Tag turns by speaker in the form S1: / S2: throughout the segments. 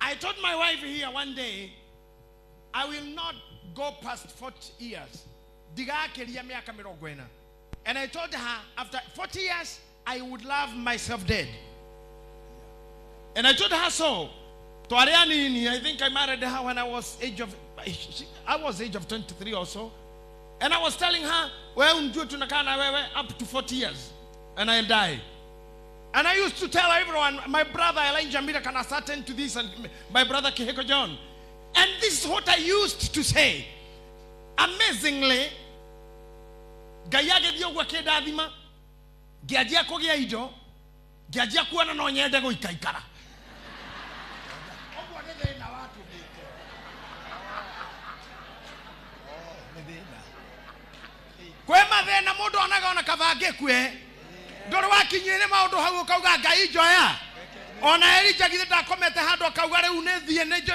S1: I told my wife here one day, I will not go past 40 years. And I told her, after 40 years, I would love myself dead. And I told her so. I think I married her when I was age of 23 or so. And I was telling her, well, up to 40 years. And I die. And I used to tell everyone, my brother Elijah Mira can attend to this, and my brother Keheko John. And this is what I used to say. Amazingly, Gayage Diogo Kedadima, Gadia Kogiaido, Gadia Kuana no Nyedego Ikaikara. Kwema vena modo anaga kavage kwe. Doro wakinyene maudo hawo kauga gaijo ya. Ona Elijah githeta komete hado kauga re unethie nejo.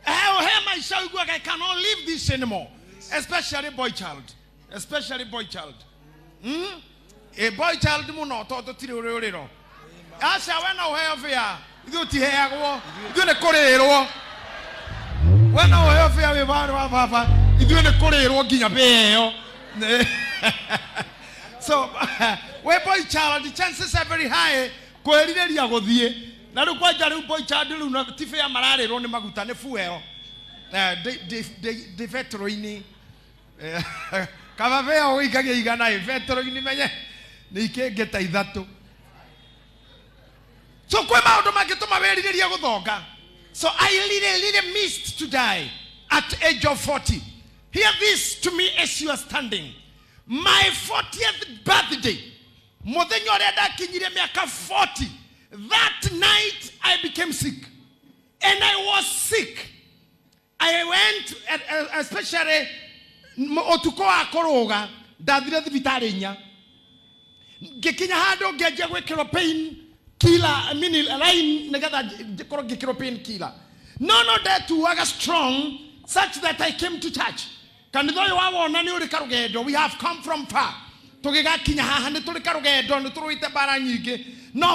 S1: I cannot live this anymore. Especially boy child. Especially boy child. A boy child muno to tiro. Asa wana we ofia. You ti he go. You ne korero. Wana we ofia we ba papa. You ne korero ginya be. So we boy child, the chances are very high. Ko erire ria godie. Na ru kwa jaru boy child lu na tife ya marare ro ne maguta ne fuel. De veteroini. Kava vea o ikage igana veteroini menye. Ni ke geta idhato. So kwa maudo mageto maberire ria gothonga. So I really missed to die at age of 40. Hear this to me as you are standing. My 40th birthday. Modenyo reda kinyire miaka 40. That night I became sick. And I was sick. I went, especially otukoa koroga, dadire vitarenya. Gekinya hado geje wekero pain killer, mini line negada koro gekero pain killer. None of that to work strong, such that I came to church. We have come from far. No,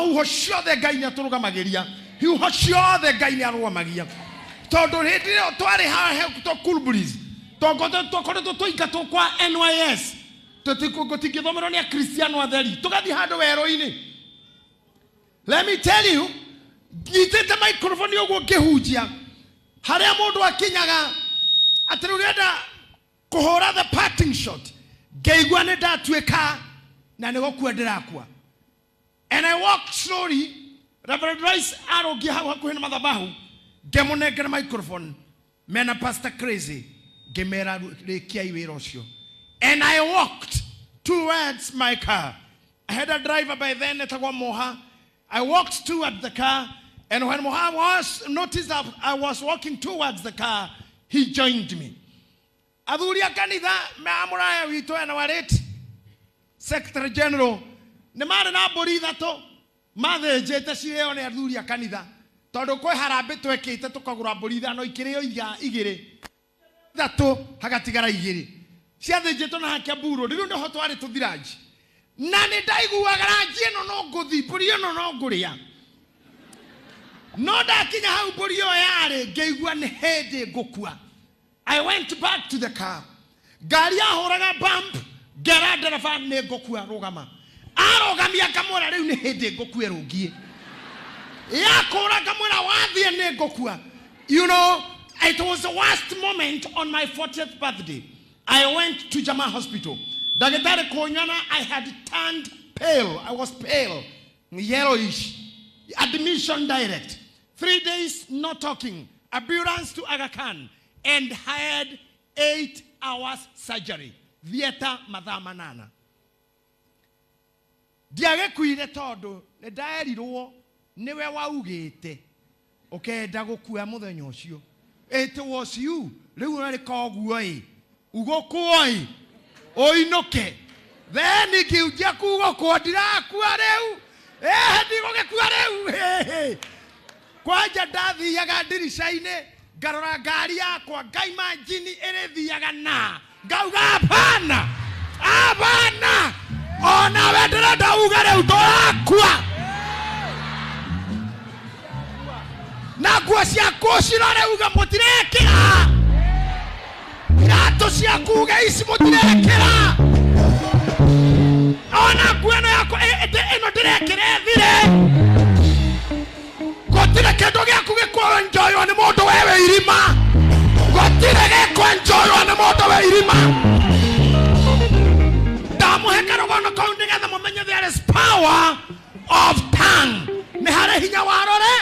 S1: who was sure the guy near Torugamageria. He was sure the guy near Ruamagia. Todo Hedrio, Tori, how help to cool breeze. Togo to Toika Tokwa NYS. Totiko Gotikidomonia Cristiano Adeli. Toga the hardware. Let me tell you, you take the microphone, you go Gehujia. Haremodo Kinyaga. Atrureda. Kohora the parting shot. Gaiguane da to a car. Nanewoku Drakwa. And I walked slowly. Reverend Rice Arrow Gihawaku in Madabahu. Gemonega microphone. Mena Pastor Crazy. Gemera de Kiai Rosio. And I walked towards my car. I had a driver by then at Moha. I walked towards the car. And when Moha noticed that I was walking towards the car, he joined me. Aduria kanida me amuraya wito na waret Secretary General ne mara na borida to made jeta sireo ne aduria kanida todo ko harabe to ekete to kagura borida no ikireo igire dato hagatigara igire sia de jeto na hakaburo ndo hoto are to village nane daigu agaraje no godi porio no guria no da kinya ha porio yare geigwa ne hede gokua. I went back to the car. Garia horaga bump. Garada fan ne gokua rogama. Arogamia kamora ne hede goku erogie. Ya kora kamora wadi ne gokua. You know, it was the worst moment on my 40th birthday. I went to Jama Hospital. Dagetare konyana, I had turned pale. I was pale, yellowish. Admission direct. 3 days no talking. Appearance to Aga Khan. And had 8 hours surgery. Vieta madhamanana. Diage kuire todo. Le diary ro. Newe wa ugete. Okay, dago kuya muthenyo ucio. It was you. Riu nari koguoi. Ugokuoi. Oinoke. Then ikiujia kugo dira kuareu. Ndigo kuareu. Kwaja dathi yaga dirishaine. Garora gari yakwa gaima jini erethiaga na ngauga hapana hapana ona wendera ndauga riu ndorakua Na nguo ciaku cirore uga mutirekira. Irato ciaku uga ici mutirekira. Ona nguo ĩno yako ĩno ndirekire thire. Gotire kĩndũ gĩaku gĩkwenjoywo nĩ mũndũ wewe irima. Gotire gĩkwenjoywo nĩ mũndũ wewe irima. Ndamuhe karogono kau nĩgetha mũmenye there is power of tongue. Nĩ harĩ hinya wa rore.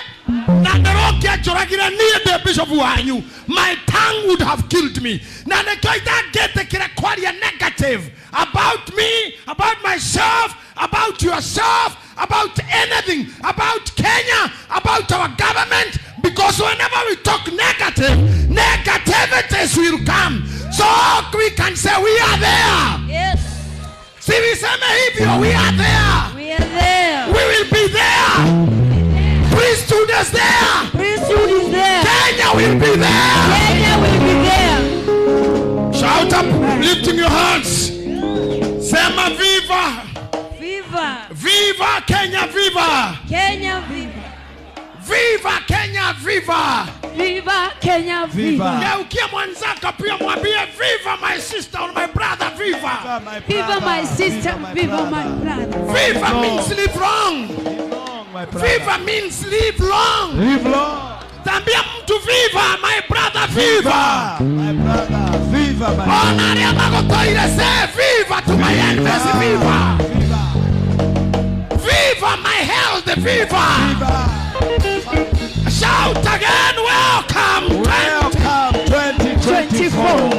S1: Na ndarokia njũragire niĩ ndĩ bishop wanyu. My tongue would have killed me. Na nĩkĩo itangĩtĩkĩra kwaria negative about me, about myself, about yourself, about anything, about Kenya, about our government, because whenever we talk negative, negativities will come. So we can say we are there.
S2: Yes.
S1: See, we say we are there.
S2: We are there.
S1: We will be there. Priesthood is there.
S2: Priesthood is there.
S1: Kenya will be there.
S2: Kenya will be there.
S1: Shout up, lifting your hands. Sema viva.
S2: Viva.
S1: Viva Kenya, viva.
S2: Kenya, viva.
S1: Viva Kenya, viva.
S2: Viva Kenya, viva.
S1: Geukia mwenzako pia mwambie viva my sister or my brother, viva.
S2: Viva my sister, viva my brother.
S1: Viva means live long. Viva means live long.
S3: Live long.
S1: Tambia mtu viva my brother, viva.
S3: My brother, viva my brother.
S1: Onaria magotoire say viva to my enemies, viva. Viva my health, viva. Shout again, welcome.
S3: Welcome 2024.